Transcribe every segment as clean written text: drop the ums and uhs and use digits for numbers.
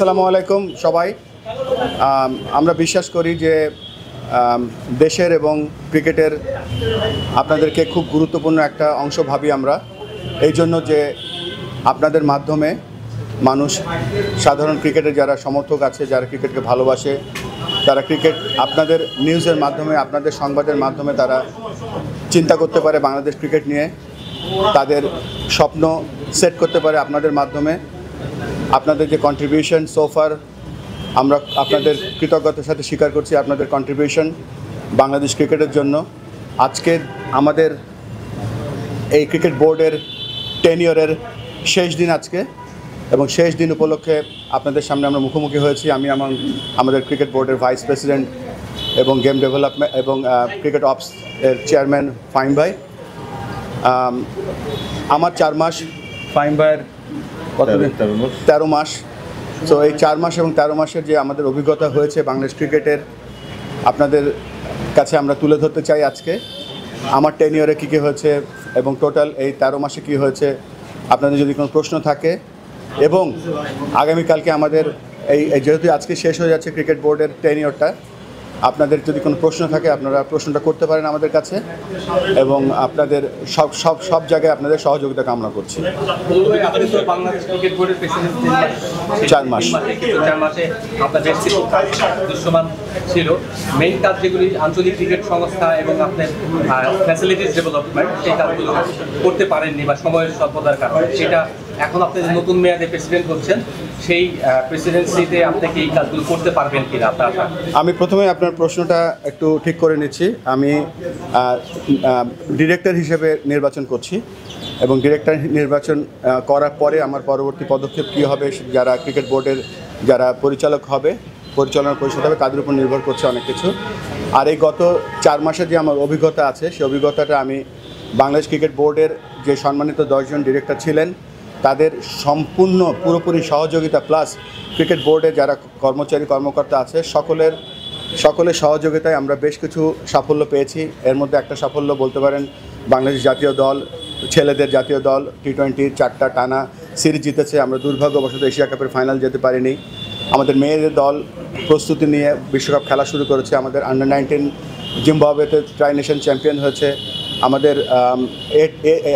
আসসালামু আলাইকুম সবাই। আমরা বিশ্বাস করি যে দেশের এবং ক্রিকেটের আপনাদেরকে খুব গুরুত্বপূর্ণ একটা অংশ ভাবি আমরা, এই জন্য যে আপনাদের মাধ্যমে মানুষ, সাধারণ ক্রিকেটের যারা সমর্থক আছে, যারা ক্রিকেটকে ভালোবাসে, তারা ক্রিকেট আপনাদের নিউজের মাধ্যমে, আপনাদের সংবাদের মাধ্যমে তারা চিন্তা করতে পারে বাংলাদেশ ক্রিকেট নিয়ে, তাদের স্বপ্ন সেট করতে পারে আপনাদের মাধ্যমে। আপনাদের যে কন্ট্রিবিউশন সোফার, আমরা আপনাদের কৃতজ্ঞতার সাথে স্বীকার করছি আপনাদের কন্ট্রিবিউশন বাংলাদেশ ক্রিকেটের জন্য। আজকে আমাদের এই ক্রিকেট বোর্ডের টেনিয়রের শেষ দিন আজকে, এবং শেষ দিন উপলক্ষে আপনাদের সামনে আমরা মুখোমুখি হয়েছি। আমি আমাদের ক্রিকেট বোর্ডের ভাইস প্রেসিডেন্ট এবং গেম ডেভেলপমেন্ট এবং ক্রিকেট অপস এর চেয়ারম্যান ফাহিম ভাই। আমার 4 মাস, ফাহিম ভাইয়ের কতদিন? 13 মাস। তো এই 4 মাস এবং 13 মাসের যে আমাদের অভিজ্ঞতা হয়েছে বাংলাদেশ ক্রিকেটের, আপনাদের কাছে আমরা তুলে ধরতে চাই আজকে। আমার টেনিয়রে কী কী হয়েছে এবং টোটাল এই 13 মাসে কী হয়েছে, আপনাদের যদি কোনো প্রশ্ন থাকে, এবং আগামীকালকে আমাদের এই যেহেতু আজকে শেষ হয়ে যাচ্ছে ক্রিকেট বোর্ডের টেনিয়রটা, আপনাদের যদি কোনো প্রশ্ন থাকে আপনারা প্রশ্নটা করতে পারেন আমাদের কাছে, এবং আপনাদের সব জায়গায় আপনাদের সহযোগিতা কামনা করছি। 4 মাস আপনাদের দৃশ্যমান ছিল মেইন কাজ যেগুলি আঞ্চলিক ক্রিকেট সংস্থা এবং আপনার ফ্যাসিলিটিস ডেভেলপমেন্ট, সেই কাজগুলো করতে পারেননি বা সময়ের স্বল্পতার কারণে। সেটা এখন আপনি যে নতুন মেয়াদে প্রেসিডেন্ট হচ্ছেন, সেই প্রেসিডেন্সিতে আপনি কি এই কাজগুলো করতে পারবেন কিনা? আমি প্রথমে আপনার প্রশ্নটা একটু ঠিক করে নিচ্ছি। আমি ডিরেক্টর হিসেবে নির্বাচন করছি, এবং ডিরেক্টর নির্বাচন করার পরে আমার পরবর্তী পদক্ষেপ কী হবে, যারা ক্রিকেট বোর্ডের যারা পরিচালক হবে, পরিচালনা পরিষদ হবে, তাদের উপর নির্ভর করছে অনেক কিছু। আর এই গত 4 মাসের যে আমার অভিজ্ঞতা আছে, সেই অভিজ্ঞতাটা আমি বাংলাদেশ ক্রিকেট বোর্ডের যে সম্মানিত 10 জন ডিরেক্টর ছিলেন তাদের সম্পূর্ণ পুরোপুরি সহযোগিতা, প্লাস ক্রিকেট বোর্ডে যারা কর্মচারী কর্মকর্তা আছে সকলের সহযোগিতায় আমরা বেশ কিছু সাফল্য পেয়েছি। এর মধ্যে একটা সাফল্য বলতে পারেন, বাংলাদেশ জাতীয় দল, ছেলেদের জাতীয় দল T20 4টা টানা সিরিজ জিতেছে। আমরা দুর্ভাগ্যবশত এশিয়া কাপের ফাইনাল যেতে পারিনি। আমাদের মেয়েদের দল প্রস্তুতি নিয়ে বিশ্বকাপ খেলা শুরু করেছে। আমাদের আন্ডার-19 জিম্বাবুয়েতে ট্রাই নেশন চ্যাম্পিয়ন হয়েছে। আমাদের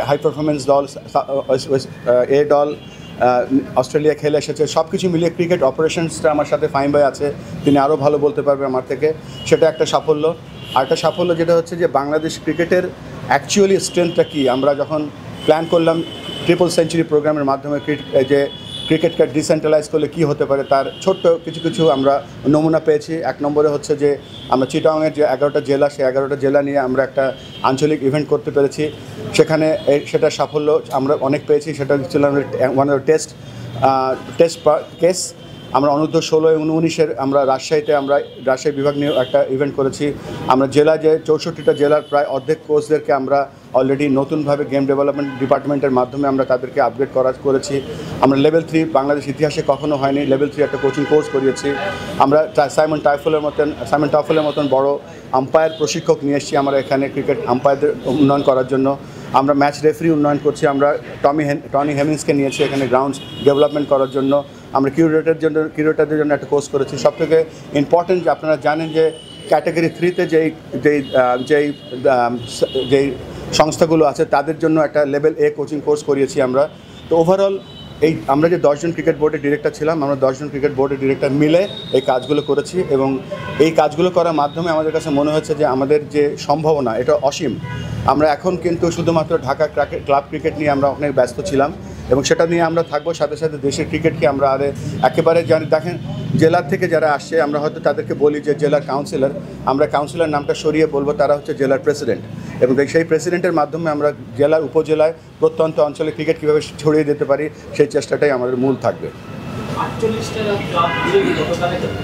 হাই পারফরমেন্স দল এ দল অস্ট্রেলিয়া খেলে এসেছে। সব কিছু মিলিয়ে ক্রিকেট অপারেশনসটা আমার সাথে ফাহিম ভাই আছে, তিনি আরও ভালো বলতে পারবে আমার থেকে। সেটা একটা সাফল্য। আরেকটা সাফল্য যেটা হচ্ছে যে বাংলাদেশ ক্রিকেটের অ্যাকচুয়ালি স্ট্রেংথটা কী, আমরা যখন প্ল্যান করলাম ট্রিপল সেঞ্চুরি প্রোগ্রামের মাধ্যমে যে ক্রিকেটকে ডিসেন্ট্রালাইজ করলে কী হতে পারে, তার ছোট্ট কিছু আমরা নমুনা পেয়েছি। 1 নম্বরে হচ্ছে যে আমরা চিটাগংয়ের যে 11টা জেলা, সেই 11টা জেলা নিয়ে আমরা একটা আঞ্চলিক ইভেন্ট করতে পেরেছি। সেখানে সেটা সাফল্য আমরা অনেক পেয়েছি। সেটা ছিল ওয়ান অফ টেস্ট কেস। আমরা অনূর্ধ্ব 16 এবং 19-এর আমরা রাজশাহী বিভাগ নিয়ে একটা ইভেন্ট করেছি। আমরা যে 64টা জেলার প্রায় অর্ধেক কোচদেরকে আমরা অলরেডি নতুনভাবে গেম ডেভেলপমেন্ট ডিপার্টমেন্টের মাধ্যমে আমরা তাদেরকে আপগ্রেড করেছি। আমরা লেভেল 3 বাংলাদেশ ইতিহাসে কখনো হয়নি, লেভেল 3 একটা কোচিং কোর্স করিয়েছি। আমরা সাইমন টাফলের মতন বড় আম্পায়ার প্রশিক্ষক নিয়ে এসেছি আমরা এখানে ক্রিকেট আম্পায়ারদের উন্নয়ন করার জন্য। আমরা ম্যাচ রেফারি উন্নয়ন করছি। আমরা টনি হেমিংসকে নিয়েছি এখানে গ্রাউন্ডস ডেভেলপমেন্ট করার জন্য। আমরা কিউরেটরদের জন্য একটা কোর্স করেছি। সবথেকে ইম্পর্টেন্ট যে আপনারা জানেন যে ক্যাটাগরি 3-তে যেই সংস্থাগুলো আছে তাদের জন্য একটা লেভেল A কোচিং কোর্স করিয়েছি আমরা। তো ওভারঅল আমরা যে 10 জন ক্রিকেট বোর্ডের ডিরেক্টর ছিলাম, আমরা 10 জন ক্রিকেট বোর্ডের ডিরেক্টর মিলে এই কাজগুলো করেছি, এবং এই কাজগুলো করার মাধ্যমে আমাদের কাছে মনে হচ্ছে যে আমাদের যে সম্ভাবনা এটা অসীম। আমরা এখন কিন্তু শুধুমাত্র ঢাকা ক্লাব ক্রিকেট নিয়ে আমরা অনেক ব্যস্ত ছিলাম, এবং সেটা নিয়ে আমরা থাকবো। সাথে সাথে দেশের ক্রিকেটকে আমরা একেবারে জানি। দেখেন, জেলার থেকে যারা আসছে আমরা হয়তো তাদেরকে বলি যে জেলার কাউন্সিলর, আমরা কাউন্সিলর নামটা সরিয়ে বলবো তারা হচ্ছে জেলার প্রেসিডেন্ট, এবং সেই প্রেসিডেন্টের মাধ্যমে আমরা জেলার উপজেলায় প্রত্যন্ত অঞ্চলে ক্রিকেট কীভাবে ছড়িয়ে দিতে পারি সেই চেষ্টাটাই আমাদের মূল থাকবে। 48টা ক্লাব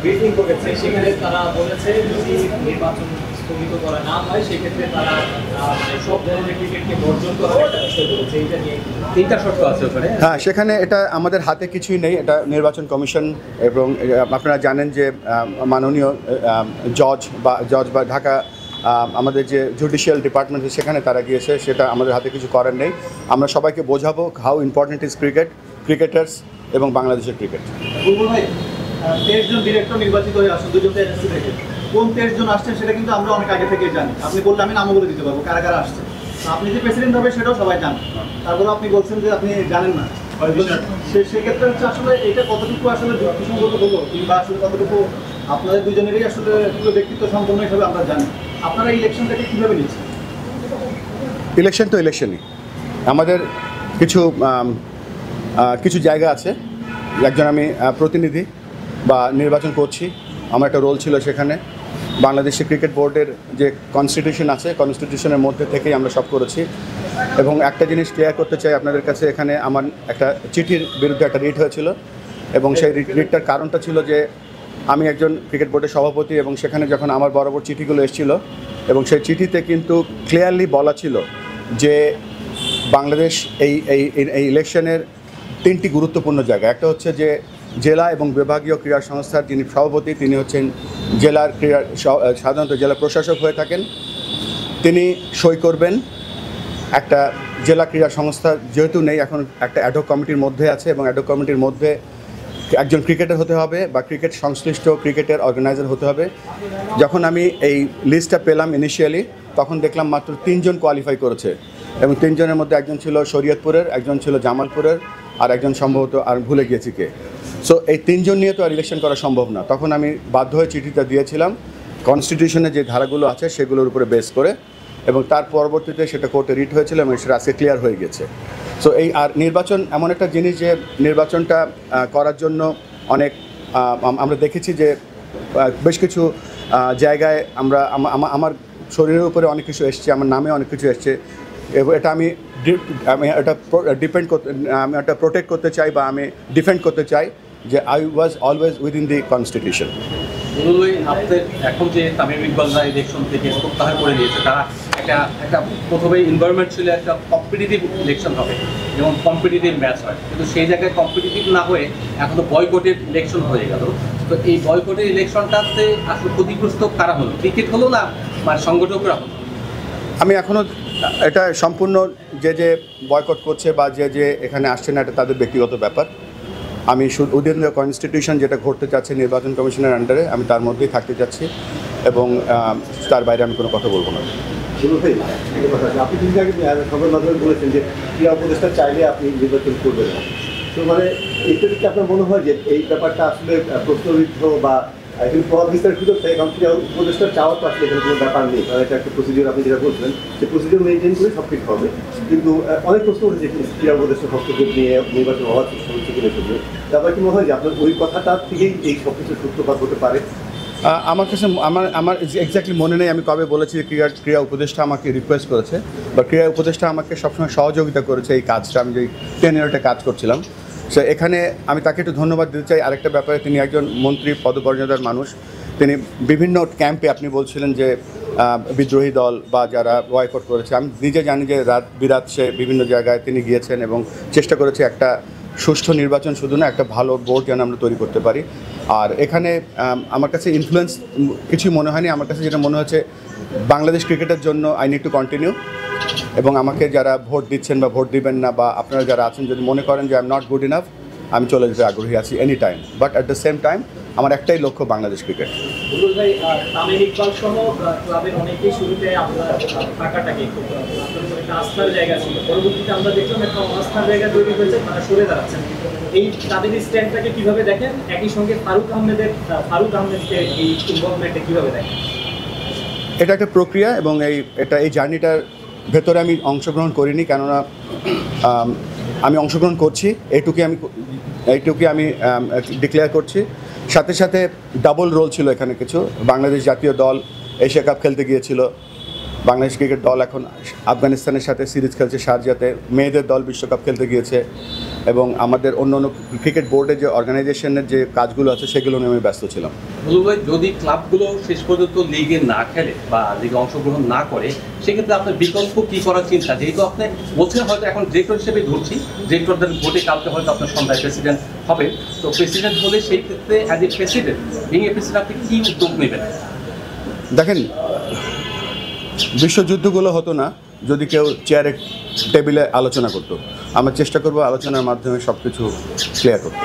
ব্রিফিং করেছে, সেখানে তারা বলেছে যদি নির্বাচন স্থগিত করা না হয় সেক্ষেত্রে তারা সব ধরনের ক্রিকেটকে বর্জন করার একটা বিষয় বলেছে। এইটা নিয়ে 3টা শর্ত আছে ওখানে। হ্যাঁ, সেখানে এটা আমাদের হাতে কিছুই নেই, এটা নির্বাচন কমিশন, এবং আপনারা জানেন যে মাননীয় জজ বা ঢাকা আমাদের যে জুডিশিয়াল ডিপার্টমেন্ট সেখানে তারা গিয়েছে, সেটা আমাদের হাতে কিছু করার নেই। আমরা সবাইকে বোঝাবো হাউ ইম্পর্টেন্ট ইজ ক্রিকেটার্স এবং বাংলাদেশের ক্রিকেট। 23 জন ডিরেক্টর নির্বাচিত হয়ে আসেন দুজন এজেন্সি থেকে। কোন 23 জন আসছেন সেটা কিন্তু আমরা অনেক আগে থেকে জানি। আপনি বললে আমি নামও বলে দিতে পারবো কারা কারা আসছে। আপনি যে প্রেসিডেন্ট হবে সেটাও সবাই জানেন, তারপরে আপনি বলছেন যে আপনি জানেন না। সেক্ষেত্রে হচ্ছে আসলে এটা কতটুকু আসলে যুক্তিসঙ্গত হলো, কিংবা আসলে কতটুকু আপনাদের দুজনেরই আসলে পুরো ব্যক্তিত্ব সম্পন্ন হিসাবে আমরা জানি। আপনারা ইলেকশনটাকে কীভাবে নিচ্ছেন? ইলেকশন তো ইলেকশনই, আমাদের কিছু কিছু জায়গা আছে, একজন আমি প্রতিনিধি বা নির্বাচন করছি, আমার একটা রোল ছিল সেখানে। বাংলাদেশে ক্রিকেট বোর্ডের যে কনস্টিটিউশন আছে, কনস্টিটিউশনের মধ্যে থেকেই আমরা সব করেছি। এবং একটা জিনিস ক্লিয়ার করতে চাই আপনাদের কাছে, এখানে আমার একটা চিঠির বিরুদ্ধে একটা রিট হয়েছিল, এবং সেই রিটটার কারণটা ছিল যে আমি একজন ক্রিকেট বোর্ডের সভাপতি, এবং সেখানে যখন আমার বরাবর চিঠিগুলো এসেছিল, এবং সেই চিঠিতে কিন্তু ক্লিয়ারলি বলা ছিল যে বাংলাদেশ এই ইলেকশনের 3টি গুরুত্বপূর্ণ জায়গা। একটা হচ্ছে যে জেলা এবং বিভাগীয় ক্রীড়া সংস্থার যিনি সভাপতি তিনি হচ্ছেন জেলার সাধারণত জেলা প্রশাসক হয়ে থাকেন, তিনি সই করবেন। একটা জেলা ক্রীড়া সংস্থা যেহেতু নেই, এখন একটা অ্যাডহক কমিটির মধ্যে আছে, এবং অ্যাডহক কমিটির মধ্যে একজন ক্রিকেটার হতে হবে বা ক্রিকেট সংশ্লিষ্ট ক্রিকেটের অর্গানাইজার হতে হবে। যখন আমি এই লিস্টটা পেলাম ইনিশিয়ালি, তখন দেখলাম মাত্র 3 জন কোয়ালিফাই করেছে, এবং 3 জনের মধ্যে একজন ছিল শরীয়তপুরের, একজন ছিল জামালপুরের, আর একজন সম্ভবত আর ভুলে গিয়েছি কে। সো এই 3 জন নিয়ে তো আর ইলেকশন করা সম্ভব না। তখন আমি বাধ্য হয়ে চিঠিটা দিয়েছিলাম কনস্টিটিউশনে যে ধারাগুলো আছে সেগুলোর উপরে বেস করে, এবং তার পরবর্তীতে সেটা কোর্টে রিট হয়েছিল এবং সেটা আজকে ক্লিয়ার হয়ে গেছে। সো এই আর নির্বাচন এমন একটা জিনিস যে নির্বাচনটা করার জন্য অনেক আমরা দেখেছি যে বেশ কিছু জায়গায় আমার শরীরের উপরে অনেক কিছু এসছে, আমার নামে অনেক কিছু এসছে, এবং এটা আমি এটা আমি এটা প্রোটেক্ট করতে চাই বা আমি ডিফেন্ড করতে চাই যে I was always within the constitution. আপনাদের এখন যে তামিম ইকবালরা ইলেকশন থেকে প্রত্যাহার করে দিয়েছে, তারা একটা প্রথমে এনভায়রনমেন্ট ছিল একটা কম্পিটিটিভ ইলেকশন হবে যেমন কম্পিটিটিভ ম্যাচ হয়, কিন্তু সেই জায়গায় কম্পিটিটিভ না হয়ে এখন তো বয়কটেড ইলেকশন হয়ে গেল। তো এই বয়কটেড ইলেকশনটাতে আসলে ক্ষতিগ্রস্ত কারা হলো, ক্রিকেট হলো না মানে সংগঠকরা হলো? আমি এখনও এটা সম্পূর্ণ যে বয়কট করছে বা যে এখানে আসছে না, এটা তাদের ব্যক্তিগত ব্যাপার। আমি উইদিন দ্য কনস্টিটিউশন যেটা ঘটতে চাচ্ছে নির্বাচন কমিশনের আন্ডারে, আমি তার মধ্যেই থাকতে চাচ্ছি, এবং তার বাইরে আমি কোনো কথা বলবো না। আপনি কিন্তু আগে খবর মাধ্যমে বলেছেন যে ক্রীড়া উপদেষ্টা চাইলে আপনি নির্বাচন করবেন না, তো মানে এটা কি আপনার মনে হয় যে এই ব্যাপারটা আসলে প্রশ্নবিদ্ধ বা এখানে প্রভাব বিস্তার সুযোগ থাকে? কারণ ক্রীড়া উপদেষ্টা চাওয়ার তো আসলে এখানে কোনো ব্যাপার নেই, কারণ এটা একটা প্রসিডিওর, আপনি যেটা বলছিলেন যে প্রসিডিওর মেনটেন করে সব কিছু হবে। কিন্তু অনেক প্রশ্ন উঠেছে ক্রীড়া উপদেষ্টা হস্তক্ষেপ নিয়ে নির্বাচন হওয়ার হচ্ছে কিনা শুধু, তারপর কি মনে হয় যে আপনার ওই কথাটা থেকেই এই সব কিছু সূত্রপাত হতে পারে? আমার কাছে আমার এক্স্যাক্টলি মনে নেই আমি কবে বলেছি যে ক্রীড়া উপদেষ্টা আমাকে রিকোয়েস্ট করেছে, বা ক্রীড়া উপদেষ্টা আমাকে সবসময় সহযোগিতা করেছে এই কাজটা, আমি যে 10 ইয়ারটা কাজ করছিলাম। সো এখানে আমি তাকে একটু ধন্যবাদ দিতে চাই আরেকটা ব্যাপারে, তিনি একজন মন্ত্রী পদমর্যাদার মানুষ, তিনি বিভিন্ন ক্যাম্পে, আপনি বলছিলেন যে বিদ্রোহী দল বা যারা বয়কট করেছে, আমি নিজে জানি যে রাত বিরাত সে বিভিন্ন জায়গায় তিনি গিয়েছেন এবং চেষ্টা করেছে একটা সুষ্ঠু নির্বাচন শুধু না, একটা ভালো বোর্ড যেন আমরা তৈরি করতে পারি। আর এখানে আমার কাছে ইনফ্লুয়েন্স কিছুই মনে হয়নি। আমার কাছে যেটা মনে হচ্ছে বাংলাদেশ ক্রিকেটের জন্য আই নিড টু কন্টিনিউ, এবং আমাকে যারা ভোট দিচ্ছেন বা ভোট দিবেন না, বা আপনারা যারা আছেন যদি মনে করেন যে I am not good enough, আমি চলে যেতে আগ্রহী আছি any time, but at the same time আমার একটাই লক্ষ্য বাংলাদেশ ক্রিকেট। বুলবুল ভাই, তামিম ইকবাল সহ ক্লাবের অনেকেই শুরুতে আপনার টাকাটাকে একটা আস্থার জায়গা ছিল, পরবর্তীতে আমরা দেখলাম একটা অনাস্থার জায়গা তৈরি হয়েছে, তারা সরে দাঁড়াচ্ছেন। এই তাদের স্ট্যান্ডটাকে কীভাবে দেখেন? একই সঙ্গে ফারুক আহমেদকে এই ইনভলভমেন্টে কীভাবে দেখেন? এটা একটা প্রক্রিয়া, এবং এই জার্নিটার ভেতরে আমি অংশগ্রহণ করিনি, কেননা আমি অংশগ্রহণ করছি এইটুকুই আমি ডিক্লেয়ার করছি। সাথে সাথে ডাবল রোল ছিল এখানে কিছু। বাংলাদেশ জাতীয় দল এশিয়া কাপ খেলতে গিয়েছিল, বাংলাদেশ ক্রিকেট দল এখন আফগানিস্তানের সাথে সিরিজ খেলছে শারজাতে, মেয়েদের দল বিশ্বকাপ খেলতে গিয়েছে, এবং আমাদের অন্য ক্রিকেট বোর্ডের যে অর্গানাইজেশনের যে কাজগুলো আছে সেগুলো নিয়ে আমি ব্যস্ত ছিলাম। ভাই, যদি ক্লাবগুলো শেষ পর্যন্ত লিগে না খেলে বা লিগে অংশগ্রহণ না করে, সেক্ষেত্রে আপনার বিকল্প কী করার চিন্তা? যেহেতু আপনি বলছেন হয়তো এখন ডিরেক্টর হিসেবে ধরছি, ডিরেক্টরদের ভোটে কালকে হয়তো আপনার সন্ধ্যায় প্রেসিডেন্ট হবেন, তো প্রেসিডেন্ট হলে সেই ক্ষেত্রে as a president, being a president আপনি কী উদ্যোগ নেবেন? দেখেন, বিশ্বযুদ্ধগুলো হতো না যদি কেউ চেয়ারে টেবিলে আলোচনা করতো। আমরা চেষ্টা করব আলোচনার মাধ্যমে সব কিছু ক্লিয়ার করতে।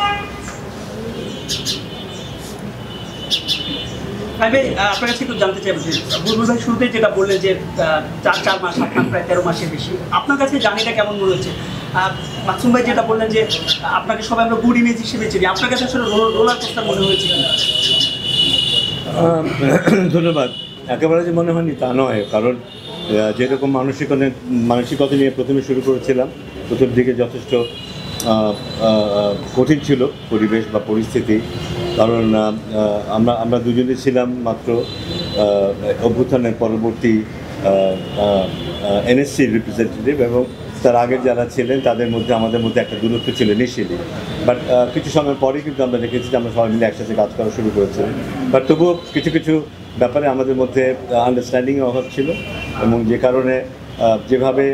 আমি আপনার কাছে একটু জানতে চাইবো যে বুলবুল ভাই শুরুতেই যেটা বললেন যে 4 মাস 8 মাস প্রায় 13 মাসের বেশি, আপনার কাছে জার্নিটা কেমন মনে হচ্ছে? মাসুম ভাই যেটা বললেন যে আপনাকে সবাই আমরা গুড ইমেজ হিসেবে চিনি, আপনার কাছে আসলে রোলার কোস্টার মনে হয়েছে কি? ধন্যবাদ। একেবারে যে মনে হয়নি তা নয়, কারণ যেরকম মানসিকতা নিয়ে প্রথমে শুরু করেছিলাম, প্রথম দিকে যথেষ্ট কঠিন ছিল পরিবেশ বা পরিস্থিতি, কারণ আমরা দুজনে ছিলাম মাত্র অভ্যুত্থানের পরবর্তী এনএসসির রিপ্রেজেন্টেটিভ, এবং তার আগের যারা ছিলেন তাদের মধ্যে আমাদের মধ্যে একটা দূরত্ব ছিল ইনিশিয়ালি। বাট কিছু সময় পরেই কিন্তু আমরা দেখেছি যে আমরা সবাই মিলে একসাথে কাজ করা শুরু করেছিলাম। বাট তবুও কিছু কিছু ব্যাপারে আমাদের মধ্যে আন্ডারস্ট্যান্ডিংয়ের অভাব ছিল, এবং যে কারণে যেভাবে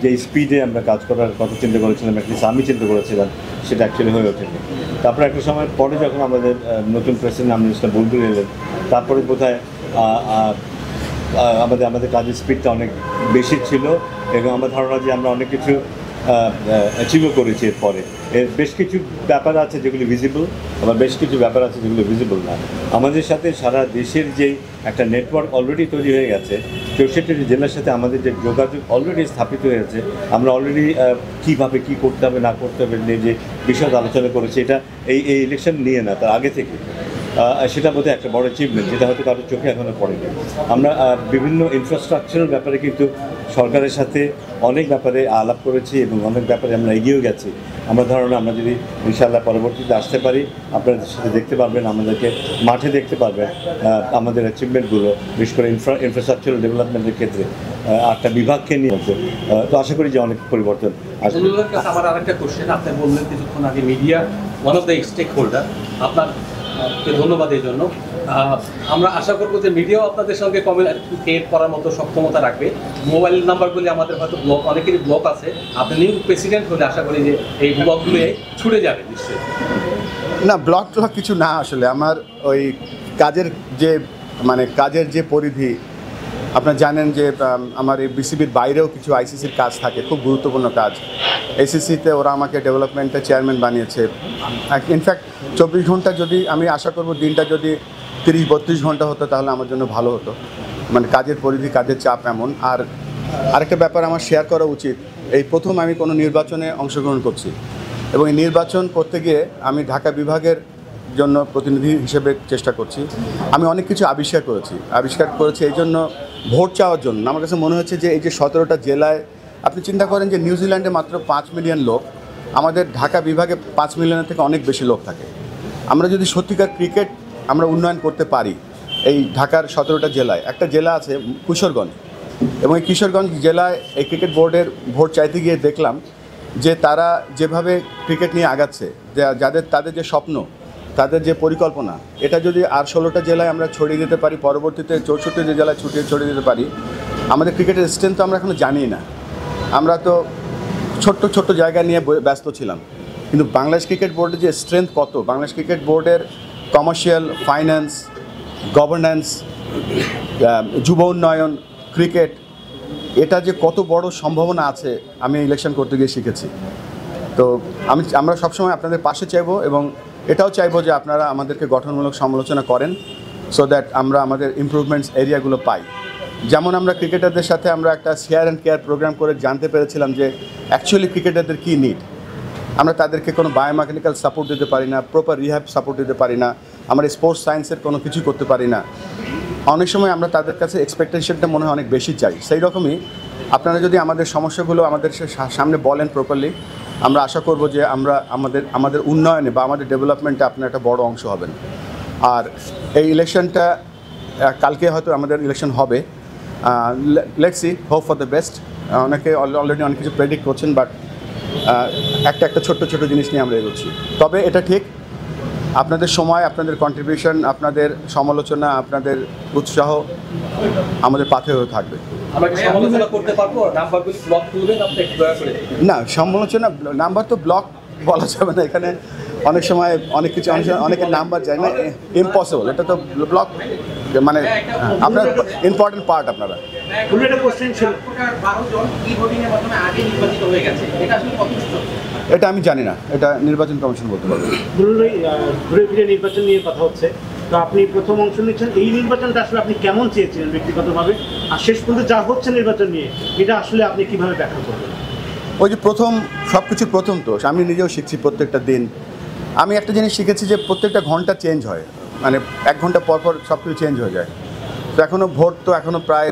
যে স্পিডে আমরা কাজ করার কথা চিন্তা করেছিলাম, অ্যাটলিস্ট আমি চিন্তা করেছিলাম, সেটা অ্যাকচুয়ালি হয়ে ওঠেনি। তারপরে একটা সময় পরে যখন আমাদের নতুন প্রেসিডেন্ট মিনিস্টার বুলবুল এলেন, তারপরে বোধহয় আমাদের কাজের স্পিডটা অনেক বেশি ছিল, এবং আমার ধারণা যে আমরা অনেক কিছু অ্যাচিভও করেছি। এরপরে বেশ কিছু ব্যাপার আছে যেগুলি ভিজিবল, আবার বেশ কিছু ব্যাপার আছে যেগুলো ভিজিবল না। আমাদের সাথে সারা দেশের যে একটা নেটওয়ার্ক অলরেডি তৈরি হয়ে গেছে, 64টি জেলার সাথে আমাদের যে যোগাযোগ অলরেডি স্থাপিত হয়েছে, আমরা অলরেডি কীভাবে কী করতে হবে না করতে হবে নিয়ে যে বিষয় আলোচনা করেছি, এটা এই ইলেকশন নিয়ে না, তার আগে থেকে। সেটা বোধহয় একটা বড় অ্যাচিভমেন্ট, যেটা হয়তো কারোর চোখে এখনও পড়েনি। আমরা বিভিন্ন ইনফ্রাস্ট্রাকচারের ব্যাপারে কিন্তু সরকারের সাথে অনেক ব্যাপারে আলাপ করেছি, এবং অনেক ব্যাপারে আমরা এগিয়েও গেছি। আমার ধারণা আমরা যদি ইনশাআল্লাহ পরবর্তীতে আসতে পারি, আপনাদের সাথে দেখতে পারবেন, আমাদেরকে মাঠে দেখতে পারবেন আমাদের অ্যাচিভমেন্টগুলো, বিশেষ করে ইনফ্রাস্ট্রাকচারাল ডেভেলপমেন্টের ক্ষেত্রে 8টা বিভাগকে নিয়ে। তো আশা করি যে অনেক পরিবর্তন আসবে। বুলবুলের কাছে আমার আরেকটা কোশ্চেন, আপনি বললেন কিছুক্ষণ আগে media one of the stakeholder, আপনাকে ধন্যবাদ এই জন্য। আমরা আশা করবো যে মিডিয়াও আপনাদের সঙ্গে কমিউনিকেট করার মতো সক্ষমতা রাখবে। মোবাইল নাম্বারগুলি আমাদের হয়তো ব্লক, অনেকেরই ব্লক আছে, আপনি নিউ প্রেসিডেন্ট হলে আশা করি যে এই ব্লকগুলো ছুটে যাবে নিশ্চয়ই। না, ব্লক ট্লক কিছু না, আসলে আমার ওই কাজের যে পরিধি, আপনারা জানেন যে আমার এই বিসিবির বাইরেও কিছু আইসিসির কাজ থাকে, খুব গুরুত্বপূর্ণ কাজ। এসিসিতে ওরা আমাকে ডেভেলপমেন্টের চেয়ারম্যান বানিয়েছে। ইনফ্যাক্ট 24 ঘন্টা, যদি আমি আশা করব দিনটা যদি 30-32 ঘন্টা হতো তাহলে আমার জন্য ভালো হতো, কাজের পরিধি, কাজের চাপ এমন। আর আরেকটা ব্যাপার আমার শেয়ার করা উচিত, এই প্রথম আমি কোনো নির্বাচনে অংশগ্রহণ করছি, এবং এই নির্বাচন করতে গিয়ে আমি ঢাকা বিভাগের জন্য প্রতিনিধি হিসেবে চেষ্টা করছি। আমি অনেক কিছু আবিষ্কার করেছি এই জন্য, ভোট চাওয়ার জন্য। আমার কাছে মনে হচ্ছে যে এই যে 17টা জেলায়, আপনি চিন্তা করেন যে নিউজিল্যান্ডে মাত্র 5 মিলিয়ন লোক, আমাদের ঢাকা বিভাগে 5 মিলিয়নের থেকে অনেক বেশি লোক থাকে। আমরা যদি সত্যিকার ক্রিকেট আমরা উন্নয়ন করতে পারি, এই ঢাকার 17টা জেলায়, একটা জেলা আছে কিশোরগঞ্জ, এবং এই কিশোরগঞ্জ জেলায় এই ক্রিকেট বোর্ডের ভোট চাইতে গিয়ে দেখলাম যে তারা যেভাবে ক্রিকেট নিয়ে আগাচ্ছে, তাদের যে স্বপ্ন, তাদের যে পরিকল্পনা, এটা যদি আর 16টা জেলায় আমরা ছড়িয়ে দিতে পারি, পরবর্তীতে 64 জেলায় ছড়িয়ে দিতে পারি, আমাদের ক্রিকেটের স্ট্রেংথ তো আমরা এখনও জানি না। আমরা তো ছোট্ট জায়গা নিয়ে ব্যস্ত ছিলাম, কিন্তু বাংলাদেশ ক্রিকেট বোর্ডের যে স্ট্রেংথ কত, বাংলাদেশ ক্রিকেট বোর্ডের কমার্শিয়াল, ফাইন্যান্স, গভর্নেন্স, যুব উন্নয়ন, ক্রিকেট, এটা যে কত বড় সম্ভাবনা আছে আমি ইলেকশন করতে গিয়ে শিখেছি। তো আমরা সবসময় আপনাদের পাশে চাইবো, এবং এটাও চাইবো যে আপনারা আমাদেরকে গঠনমূলক সমালোচনা করেন, সো দ্যাট আমরা আমাদের ইমপ্রুভমেন্টস এরিয়াগুলো পাই। যেমন আমরা ক্রিকেটারদের সাথে আমরা একটা শেয়ার অ্যান্ড কেয়ার প্রোগ্রাম করে জানতে পেরেছিলাম যে অ্যাকচুয়ালি ক্রিকেটারদের কী নিড। আমরা তাদেরকে কোনো বায়োমেকানিক্যাল সাপোর্ট দিতে পারি না, প্রপার রিহ্যাব সাপোর্ট দিতে পারি না, আমরা স্পোর্টস সায়েন্সের কোনো কিছু করতে পারি না। অনেক সময় আমরা তাদের কাছে এক্সপেকটেশনটা মনে হয় অনেক বেশি চাই। সেই রকমই আপনারা যদি আমাদের সমস্যাগুলো আমাদের সামনে বলেন প্রপারলি, আমরা আশা করব যে আমরা আমাদের উন্নয়নে বা আমাদের ডেভেলপমেন্টে আপনার একটা বড় অংশ হবেন। আর এই ইলেকশনটা, কালকে হয়তো আমাদের ইলেকশন হবে, let's see, hope for the best. অনেকে অলরেডি অনেক কিছু প্রেডিক্ট করছেন, বাট একটা ছোট্ট জিনিস নিয়ে আমরা এগোচ্ছি। তবে এটা ঠিক, আপনাদের সময়, আপনাদের কন্ট্রিবিউশন, আপনাদের সমালোচনা, আপনাদের উৎসাহ আমাদের পাথে হয়ে থাকবে। আমরা কি সমালোচনা করতে পারবো? নাম্বারগুলি ব্লক তুলবেন আপনি একটু দয়া করে। না, সমালোচনা নাম্বার তো ব্লক বলা যাবে না, এখানে অনেক সময় অনেকের নাম্বার যায় না, ইম্পসিবল। এটা তো ব্লক আপনার ইম্পর্টেন্ট পার্ট। আপনারা এটা আমি জানি না, এটা নির্বাচন কমিশন বলতে পারবে। ঘুরে ফিরে নির্বাচন নিয়ে কথা হচ্ছে, তো আপনি প্রথম অংশ নিচ্ছেন, এই নির্বাচনটা আসলে আপনি কেমন চেয়েছিলেন ব্যক্তিগতভাবে, আর শেষ পর্যন্ত যা হচ্ছে নির্বাচন নিয়ে এটা আসলে আপনি কিভাবে ব্যাখ্যা করবেন? ওই যে প্রথম সব কিছুর প্রথম তো আমি নিজেও শিখছি প্রত্যেকটা দিন। আমি একটা জিনিস শিখেছি যে প্রত্যেকটা ঘন্টা চেঞ্জ হয়, মানে 1 ঘন্টা পর পর সব কিছু চেঞ্জ হয়ে যায়। তো এখনও ভোট তো এখনও প্রায়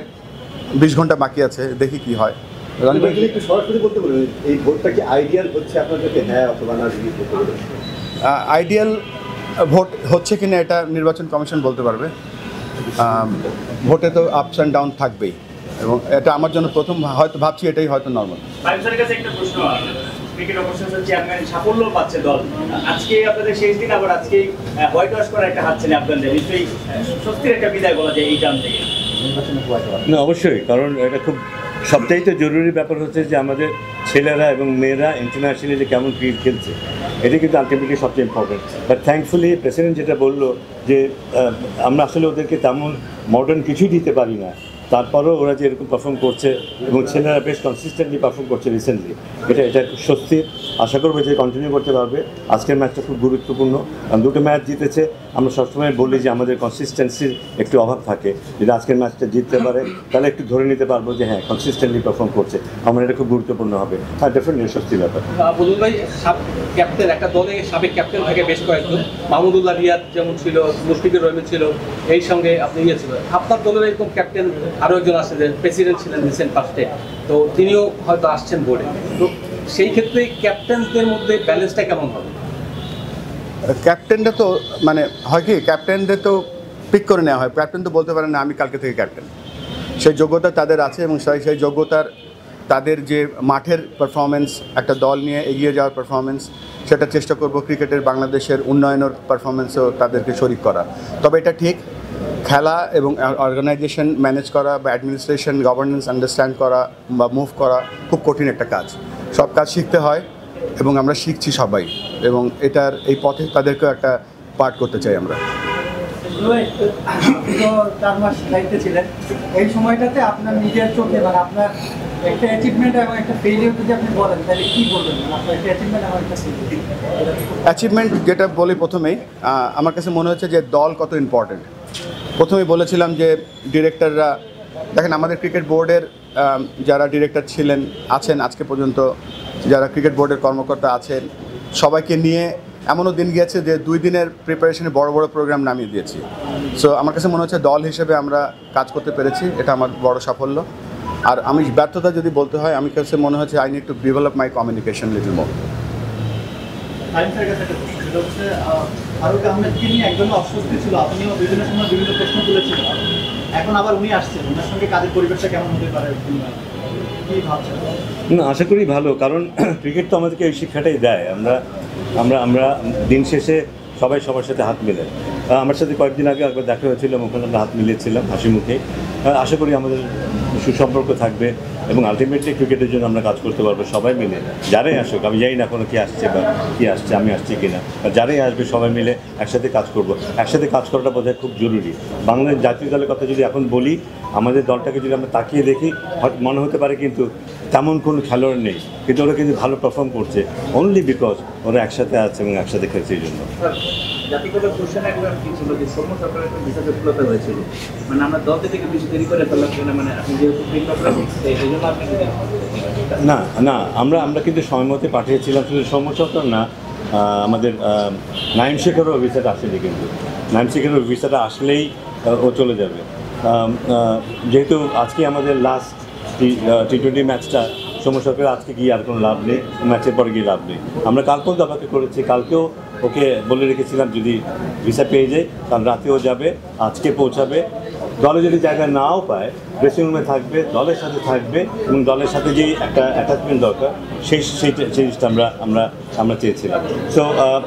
20 ঘন্টা বাকি আছে, দেখি কি হয়। একটু সরাসরি বলতে বলুন, এই ভোটটা কি আইডিয়াল হচ্ছে আপনার কাছে, হ্যাঁ অথবা না, যদি বলতে বলুন। আইডিয়াল ভোট হচ্ছে কিনা এটা নির্বাচন কমিশন বলতে পারবে। ভোটে তো আপস অ্যান্ড ডাউন থাকবেই, এবং এটা আমার জন্য প্রথম হয়তো ভাবছি এটাই হয়তো নর্মাল। স্যারের কাছে একটা প্রশ্ন, ক্রিকেট অপারেশনের চেয়ারম্যান সাফল্য পাচ্ছে দল, আজকে আপনাদের শেষ দিন, আবার আজকে হোয়াইট ওয়াশ করা একটা হাত ছেলে আপনাদের, নিশ্চয়ই স্বস্তির একটা বিদায় বলা যায় এই টার্ম থেকে। না অবশ্যই, কারণ এটা খুব সবচাইতে জরুরি ব্যাপার হচ্ছে যে আমাদের ছেলেরা এবং মেয়েরা ইন্টারন্যাশনালি কেমন ক্রিকেট খেলছে, এটা কিন্তু আলটিমেটলি সবচেয়ে ইম্পর্টেন্ট। বাট থ্যাঙ্কফুলি প্রেসিডেন্ট যেটা বললো যে আমরা আসলে ওদেরকে তেমন মডার্ন কিছুই দিতে পারি না, তারপরেও ওরা যে এরকম পারফর্ম করছে এবং ছেলেরা বেশ কনসিস্টেন্টলি পারফর্ম করছে রিসেন্টলি, এটা খুব স্বস্তির। আশা করবো যে কন্টিনিউ করতে পারবে। আজকের ম্যাচটা খুব গুরুত্বপূর্ণ, কারণ 2টো ম্যাচ জিতেছে। আমরা সবসময় বলি যে আমাদের কনসিস্টেন্সির একটু অভাব থাকে, যদি আজকের ম্যাচটা জিততে পারে তাহলে একটু ধরে নিতে পারবো যে হ্যাঁ কনসিস্টেন্টলি পারফর্ম করছে। আমার এটা খুব গুরুত্বপূর্ণ হবে। হ্যাঁ, ডেফিনেটলি স্বস্তির ব্যাপার। বুলবুল ভাই, ক্যাপ্টেন একটা দলে সাবেক ক্যাপ্টেন থাকে বেশ কয়েকজন, মাহমুদুল্লাহ রিয়াদ যেমন ছিল, মুশফিকুর রহিম ছিল, এই সঙ্গে আপনি ছিল। আপনার দলের এরকম ক্যাপ্টেন আরও একজন আছে, যে প্রেসিডেন্ট ছিলেন রিসেন্ট ফার্স্টে, তো তিনিও হয়তো আসছেন বোর্ডে। তো সেই ক্ষেত্রে ক্যাপ্টেনদের মধ্যে ব্যালেন্সটা কেমন হবে? ক্যাপ্টেনটা তো মানে হয় কি, ক্যাপ্টেনদের তো পিক করে নেওয়া হয়। ক্যাপ্টেন তো বলতে পারেন না আমি কালকে থেকে ক্যাপ্টেন। সেই যোগ্যতা তাদের আছে, এবং সেই যোগ্যতার তাদের যে মাঠের পারফরমেন্স, একটা দল নিয়ে এগিয়ে যাওয়ার পারফরমেন্স, সেটা চেষ্টা করব ক্রিকেটের বাংলাদেশের উন্নয়নের পারফরমেন্সেও তাদেরকে শরিক করা। তবে এটা ঠিক, খেলা এবং অর্গানাইজেশন ম্যানেজ করা বা অ্যাডমিনিস্ট্রেশন গভর্নেন্স আন্ডারস্ট্যান্ড করা বা মুভ করা খুব কঠিন একটা কাজ। সব কাজ শিখতে হয় এবং আমরা শিখছি সবাই, এবং এটার এই পথে তাদেরকেও একটা পার্ট করতে চাই আমরা। আপনি তো 4 মাস দায়িত্বে ছিলেন, এই সময়টাতে আপনার নিজের চোখে মানে আপনার একটা অ্যাচিভমেন্ট এবং একটা ফেলিওর যদি আপনি বলেন তাহলে কী বলবেন? আপনার একটা অ্যাচিভমেন্ট এবং একটা অ্যাচিভমেন্ট যেটা বলি প্রথমেই, আমার কাছে মনে হচ্ছে যে দল কত ইম্পর্টেন্ট। প্রথমেই বলেছিলাম যে ডিরেক্টররা, দেখেন আমাদের ক্রিকেট বোর্ডের যারা ডিরেক্টর ছিলেন আছেন আজকে পর্যন্ত, যারা ক্রিকেট বোর্ডের কর্মকর্তা আছেন, সবাইকে নিয়ে এমনও দিন গিয়েছে যে 2 দিনের প্রিপারেশনে বড় বড় প্রোগ্রাম নামিয়ে দিয়েছি। সো আমার কাছে মনে হচ্ছে দল হিসেবে আমরা কাজ করতে পেরেছি, এটা আমার বড় সাফল্য। আর আমি ব্যর্থতা যদি বলতে হয়, আমার কাছে মনে হচ্ছে I need to develop my communication little more. Farooq আহমেদকে নিয়ে একজনের অস্বস্তি ছিল, আপনিও বিভিন্ন সময় বিভিন্ন প্রশ্ন তুলেছিলেন, এখন আবার উনি আসছেন, ওনার সঙ্গে কাজের পরিবেশটা কেমন হতে পারে, কি ভাবছেন? না, আশা করি ভালো, কারণ ক্রিকেট তো আমাদেরকে এই শিক্ষাটাই দেয়। আমরা দিন শেষে সবাই সবার সাথে হাত মেলে। আমার সাথে কয়েকদিন আগে একবার দেখা হয়েছিল এবং ওখানে আমরা হাত মিলিয়েছিলাম হাসি মুখে। আশা করি আমাদের সুসম্পর্ক থাকবে এবং আলটিমেটলি ক্রিকেটের জন্য আমরা কাজ করতে পারবো সবাই মিলে। যারাই আসুক, আমি জানি না কোনো কি আসছে বা কী আসছে, আমি আসছি কিনা, যারাই আসবে সবাই মিলে একসাথে কাজ করব। একসাথে কাজ করাটা বোধহয় খুব জরুরি। বাংলাদেশ জাতীয় দলের কথা যদি এখন বলি, আমাদের দলটাকে যদি আমরা তাকিয়ে দেখি, হয়তো মনে হতে পারে কিন্তু তেমন কোনো খেলোয়াড় নেই, কিন্তু ওরা কিন্তু ভালো পারফর্ম করছে অনলি বিকজ ওরা একসাথে আছে এবং একসাথে খেলছে। এই জন্য জাতিগত কোশ্চেন একবার কি ছিল যে সৌম্য সরকারের একটা ভিসা জটিলতা হয়েছিল, মানে আমরা দল থেকে বেশি দেরি করে ফেললাম কিনা, মানে আপনি যেহেতু এই জন্য আপনি না আমরা কিন্তু সময়মতে পাঠিয়েছিলাম। শুধু সৌম্য সরকার না, আমাদের নাইম শেখেরও ভিসাটা আসেনি, কিন্তু নাইম শেখেরও ভিসাটা আসলেই ও চলে যাবে। যেহেতু আজকে আমাদের লাস্ট T20 ম্যাচটা, সৌম্য সরকার আজকে গিয়ে আর কোনো লাভ নেই, ম্যাচের পরে গিয়ে লাভ নেই। আমরা কাল পর্যন্ত অপেক্ষা করেছি, কালকেও ওকে বলে রেখেছিলাম যদি ভিসা পেয়ে যায় কাল রাতেও যাবে, আজকে পৌঁছাবে। দলে যদি জায়গা নাও পায়, ড্রেসিং রুমে থাকবে, দলের সাথে থাকবে এবং দলের সাথে যেই একটা অ্যাটাচমেন্ট দরকার সেই জিনিসটা আমরা চেয়েছিলাম। সো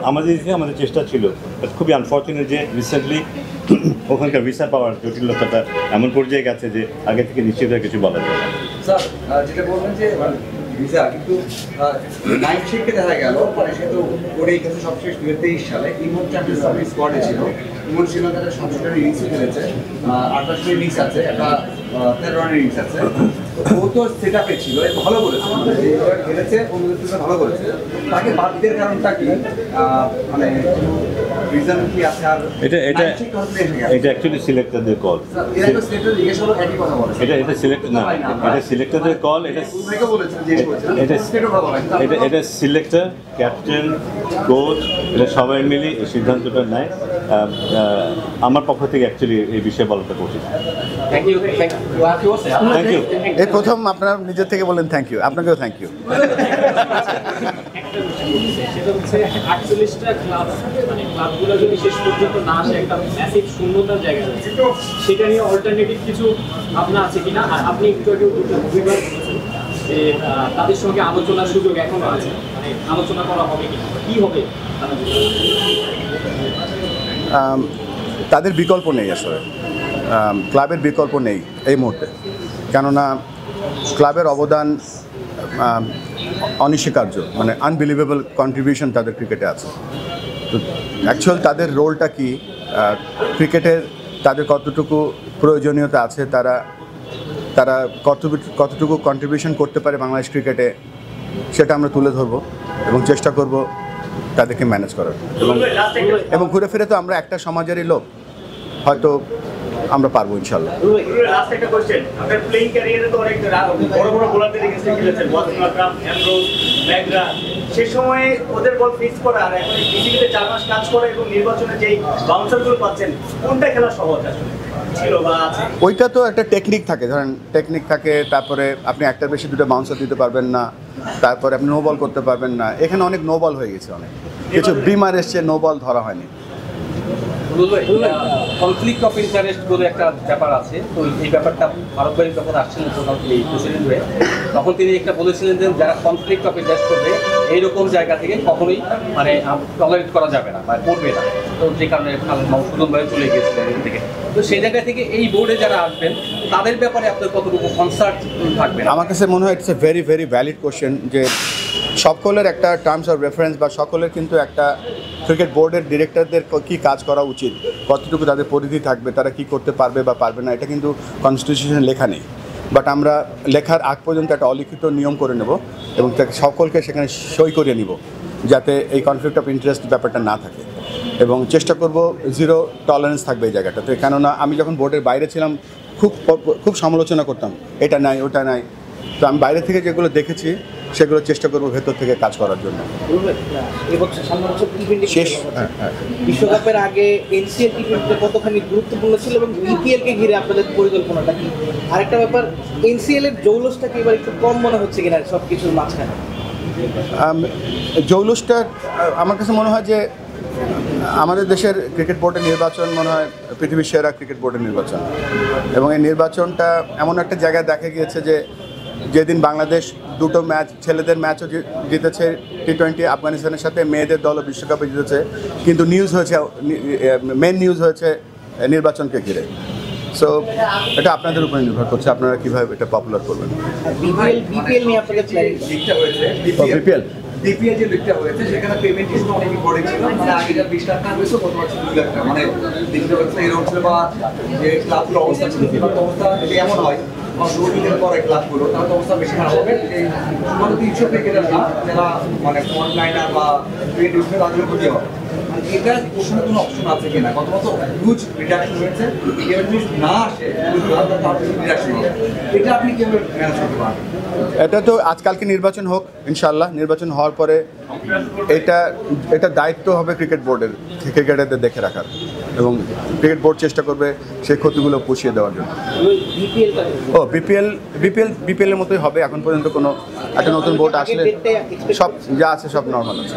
আমাদের চেষ্টা ছিল। খুবই আনফর্চুনেট যে রিসেন্টলি ওখানকার ভিসা পাওয়ার জটিলতাটা এমন পর্যায়ে গেছে যে আগে থেকে নিশ্চিত হয়ে কিছু বলা যায় না। স্যার যেটা বলবেন যে ভিসা, কিন্তু নাইট শেখকে দেখা গেল মানে সে তো ওরেই গেছে সবশেষ 2023 সালে ইমন চ্যাম্পিয়ন্স ট্রফি স্কোয়াডে ছিল। ইমন শ্রীলঙ্কাতে 67 ইনিংসে খেলেছে, 28 ইনিংস আছে, একটা 13 রানের ইনিংস আছে। ও তো সেট আপে ছিল, ভালো করেছে, খেলেছে, অন্যদের তুলনায় ভালো করেছে। তাকে বাদ দেওয়ার কারণটা কি? মানে রিজন কি আছে আর এটা এটা নাইম শেখ কতদিন এসে গেছে? এটা অ্যাকচুয়ালি সিলেক্টরদের কল। এরা তো স্টেটে জিজ্ঞেস হলো একই কথা বলে। এটা সিলেক্ট না, এটা সিলেক্টরদের কল। এটা বুলভাইকে বলেছেন যে এটা স্টেটে কথা বলে। এটা সিলেক্টর, ক্যাপ্টেন, কোচ, এটা সবাই মিলে এই সিদ্ধান্তটা নেয়। আমার পক্ষ থেকে অ্যাকচুয়ালি এই বিষয়ে বলাটা কঠিন। Thank you thank you. এই প্রথম আপনারা নিজের থেকে বলেন থ্যাংক ইউ, আপনাকেও থ্যাংক ইউ। সেটা হচ্ছে 48টা ক্লাব, মানে ক্লাবগুলো যদি শেষ পর্যন্ত না আসে একটা ম্যাসিভ শূন্যতার জায়গা রয়েছে, সেটা নিয়ে অল্টারনেটিভ কিছু ভাবনা আছে কিনা? আর আপনি একটু আগে দুইবার বলেছেন যে তাদের সঙ্গে আলোচনার সুযোগ এখনো আছে, মানে আলোচনা করা হবে কিনা, কি হবে তারা তাদের বিকল্প নেই আসলে, ক্লাবের বিকল্প নেই এই মুহূর্তে, কেননা ক্লাবের অবদান অনস্বীকার্য, মানে আনবিলিভেবল কন্ট্রিবিউশন তাদের ক্রিকেটে আছে। তো অ্যাকচুয়াল তাদের রোলটা কি, ক্রিকেটের তাদের কতটুকু প্রয়োজনীয়তা আছে, তারা কতটুকু কন্ট্রিবিউশন করতে পারে বাংলাদেশ ক্রিকেটে, সেটা আমরা তুলে ধরবো এবং চেষ্টা করব তাদেরকে ম্যানেজ করার। এবং ঘুরে ফিরে তো আমরা একটা সমাজেরই লোক, হয়তো আমরা পারবো ইনশাল্লাহ। লাস্ট একটা কোশ্চেন, আপনার প্লেইং ক্যারিয়ারে তো অনেক বড় বড় বোলারদের এগেইনস্টে খেলেছেন, ওয়াসিম আকরাম, অ্যামরোজ, ম্যাগরা। সেই সময় ওদের বল ফিক্স করা আর এখন বিসিবিতে 4 মাস কাজ করে এবং নির্বাচনে যেই বাউন্সারগুলো পাচ্ছেন, কোনটা খেলা সহজ আসলে ছিল বা আছে? ওইটা তো একটা টেকনিক থাকে, ধরেন টেকনিক থাকে, তারপরে আপনি একটার বেশি দুটো বাউন্সার দিতে পারবেন না, তারপরে আপনি নো বল করতে পারবেন না। এখানে অনেক নো বল হয়ে গেছে, অনেক কিছু বিমার এসছে, নো বল ধরা হয়নি। কনফ্লিক্ট অফ ইন্টারেস্ট বলে একটা ব্যাপার আছে, তো এই ব্যাপারটা ভারত ভাই যখন আসছিলেন এই প্রেসিডেন্ট হয়ে, তখন তিনি একটা বলেছিলেন যে যারা কনফ্লিক্ট অফ ইন্টারেস্ট করবে এইরকম জায়গা থেকে কখনোই মানে টলারেট করা যাবে না বা করবে না। তো যে কারণে মধুসূদন ভাই চলে গিয়েছিলেন এখান থেকে। তো সেই জায়গা থেকে এই বোর্ডে যারা আসবেন তাদের ব্যাপারে আপনার কতটুকু কনসার্ন থাকবে? আমার কাছে মনে হয় it's a very very valid question, যে সকলের একটা টার্মস অফ রেফারেন্স বা সকলের কিন্তু একটা ক্রিকেট বোর্ডের ডিরেক্টরদের কী কাজ করা উচিত, কতটুকু তাদের পরিধি থাকবে, তারা কি করতে পারবে বা পারবে না, এটা কিন্তু কনস্টিটিউশনে লেখা নেই। বাট আমরা লেখার আগ পর্যন্ত একটা অলিখিত নিয়ম করে নেব এবং সকলকে সেখানে সই করিয়ে নিব, যাতে এই কনফ্লিক্ট অফ ইন্টারেস্ট ব্যাপারটা না থাকে। এবং চেষ্টা করব জিরো টলারেন্স থাকবে এই জায়গাটাতে, কেননা আমি যখন বোর্ডের বাইরে ছিলাম খুব সমালোচনা করতাম, এটা নাই ওটা নাই। তো আমি বাইরে থেকে যেগুলো দেখেছি সেগুলো চেষ্টা করবো ভেতর থেকে কাজ করার জন্য। শেষ বিশ্বকাপের আগে এনসিএল টি-টোয়েন্টিটা কতখানি গুরুত্বপূর্ণ ছিল এবং বিপিএলকে ঘিরে আপনাদের পরিকল্পনাটা কি? আরেকটা ব্যাপার, এনসিএল এর জৌলসটাকে এবার একটু কম মনে হচ্ছে কিনা সব কিছুর মাঝখানে? জৌলুসটা আমার কাছে মনে হয় যে আমাদের দেশের ক্রিকেট বোর্ডের নির্বাচন মনে হয় পৃথিবীর সেরা ক্রিকেট বোর্ডের নির্বাচন, এবং এই নির্বাচনটা এমন একটা জায়গায় দেখা গিয়েছে যে যেদিন বাংলাদেশ দুটো ম্যাচ, ছেলেদের ম্যাচও জিতেছে টি-20 আফগানিস্তানের সাথে, মেয়েদের দলও বিশ্বকাপে জিতেছে, কিন্তু নিউজ হয়েছে, মেন নিউজ হয়েছে নির্বাচনকে ঘিরে। সো এটা আপনাদের উপরে নির্ভর করছে, আপনারা কীভাবে এটা পপুলার করবেন। বিপিএল নিয়ে আপনাদের লিগটা হয়েছে ডিপিএল যে লিগটা হয়েছে সেখানে পেমেন্ট হিসেবে অনেক বড় ছিল, মানে আগে যা 20 লাখ টাকা হয়েছে গত বছর 2 লাখ টাকা, মানে দেখতে পাচ্ছেন এরকম ছিল। বা যে ক্লাবগুলোর অবস্থা ছিল, এবার অবস্থা যদি এমন হয় শুরুদিনের পরে ক্লাবগুলো, তাহলে অবস্থা বেশি খারাপ হবে। এই শুধুমাত্র 300 ক্রিকেটার না, যারা মানে ফ্রন্ট লাইনার বা ক্রিকেট তাদের ক্ষতি হবে। এটা কোশ্চেনের কোনো অপশন আছে কিনা? গত বছর হিউজ রিডাকশন হয়েছে, কেউ যদি না আসে রিডাকশন হবে, এটা আপনি কীভাবে ম্যানেজ করতে পারবেন? এটা তো আজকালকে নির্বাচন হোক ইনশাল্লাহ, নির্বাচন হওয়ার পরে এটা দায়িত্ব হবে ক্রিকেট বোর্ডের, ক্রিকেটারদের দেখে রাখার, এবং ক্রিকেট বোর্ড চেষ্টা করবে সেই ক্ষতিগুলো পুষিয়ে দেওয়ার জন্য। বিপিএলের মতোই হবে। এখন পর্যন্ত কোনো একটা নতুন বোর্ড আসলে সব যা আছে সব নর্মাল আছে।